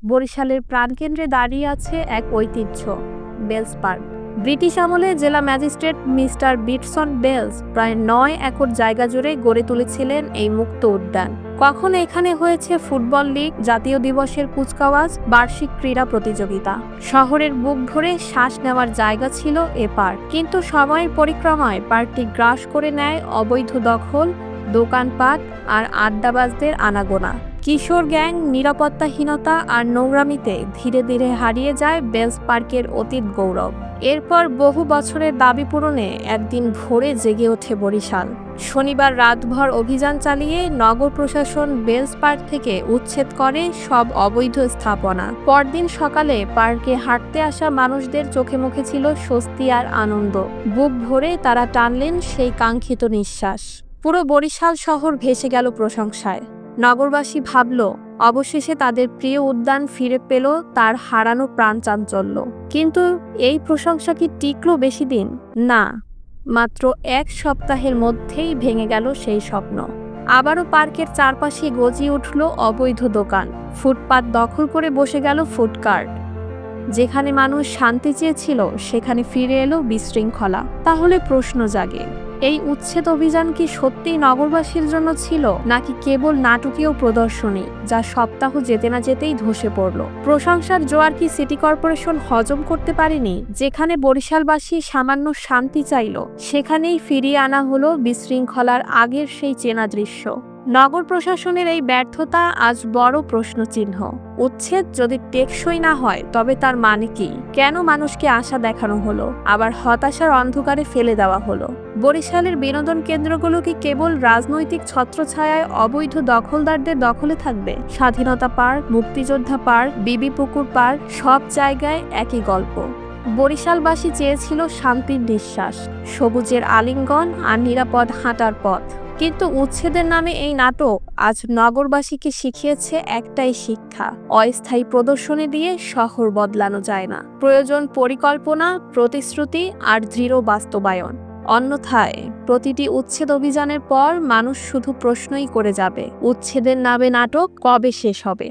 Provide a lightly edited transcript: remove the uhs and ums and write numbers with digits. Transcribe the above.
বরিশালের প্রাণকেন্দ্রে দাঁড়িয়ে আছে এক ঐতিহ্য, বেলস পার্ক। ব্রিটিশ আমলে জেলা ম্যাজিস্ট্রেট মিস্টার বিটসন বেলস প্রায় ৯ একর জায়গা জুড়ে গড়ে তুলেছিলেন এই মুক্ত উদ্যান। কখনো এখানে হয়েছে ফুটবল লীগ, জাতীয় দিবসের কুচকাওয়াজ, বার্ষিক ক্রীড়া প্রতিযোগিতা। শহরের বুক ভরে শ্বাস নেওয়ার জায়গা ছিল এ পার্ক, কিন্তু সময়ের পরিক্রমায় পার্কটি গ্রাস করে নেয় অবৈধ দখল, দোকানপাট আর আড্ডাবাজদের আনাগোনা। কিশোর গ্যাং, নিরাপত্তাহীনতা আর নোংরামিতে ধীরে ধীরে হারিয়ে যায় বেলস পার্কের অতীত গৌরব। এরপর বহু বছরের দাবি পূরণে একদিন ভোরে জেগে ওঠে বরিশাল। শনিবার রাতভর অভিযান চালিয়ে নগর প্রশাসন বেলস পার্ক থেকে উচ্ছেদ করে সব অবৈধ স্থাপনা। পরদিন সকালে পার্কে হাঁটতে আসা মানুষদের চোখে মুখে ছিল স্বস্তি আর আনন্দ। বুক ভরে তারা টানলেন সেই কাঙ্ক্ষিত নিঃশ্বাস। পুরো বরিশাল শহর ভেসে গেল প্রশংসায়। নগরবাসী ভাবল, অবশেষে তাদের প্রিয় উদ্যান ফিরে পেল তার হারানো প্রাণ চাঞ্চল্য। কিন্তু এই প্রশংসা কি টিকলো বেশি দিন? না, মাত্র ১ সপ্তাহের মধ্যেই ভেঙে গেল সেই স্বপ্ন। আবারও পার্কের চারপাশে গজিয়ে উঠল অবৈধ দোকান, ফুটপাত দখল করে বসে গেল ফুডকার্ট। যেখানে মানুষ শান্তি চেয়েছিল সেখানে ফিরে এলো বিশৃঙ্খলা। তাহলে প্রশ্ন জাগে, এই উচ্ছেদ অভিযান কি সত্যিই নগরবাসীর জন্য ছিল, নাকি কেবল নাটকীয় প্রদর্শনী যা সপ্তাহ যেতে না যেতেই ধসে পড়ল? প্রশংসার জোয়ার কি সিটি কর্পোরেশন হজম করতে পারেনি? যেখানে বরিশালবাসী সামান্য শান্তি চাইল, সেখানেই ফিরিয়ে আনা হলো বিশৃঙ্খলার আগের সেই চেনা দৃশ্য। নগর প্রশাসনের এই ব্যর্থতা আজ বড় প্রশ্নচিহ্ন। উচ্ছেদ যদি টেকসই না হয় তবে তার মানে কি? কেন মানুষকে আশা দেখানো হলো, আবার হতাশার অন্ধকারে ফেলে দেওয়া হলো? বরিশালের বিনোদন কেন্দ্রগুলো কি কেবল রাজনৈতিক ছত্রছায়ায় অবৈধ দখলদারদের দখলে থাকবে? স্বাধীনতা পার্ক, মুক্তিযোদ্ধা পার্ক, বিবি পুকুর পার্ক, সব জায়গায় একই গল্প। বরিশালবাসী চেয়েছিল শান্তির নিঃশ্বাস, সবুজের আলিঙ্গন আর নিরাপদ হাঁটার পথ। কিন্তু উচ্ছেদের নামে এই নাটক আজ নগরবাসীকে শিখিয়েছে একটাই শিক্ষা: অস্থায়ী প্রদর্শনী দিয়ে শহর বদলানো যায় না। প্রয়োজন পরিকল্পনা, প্রতিশ্রুতি আর দৃঢ় বাস্তবায়ন। অন্যথায় প্রতিটি উচ্ছেদ অভিযানের পর মানুষ শুধু প্রশ্নই করে যাবে, উচ্ছেদের নামে নাটক কবে শেষ হবে?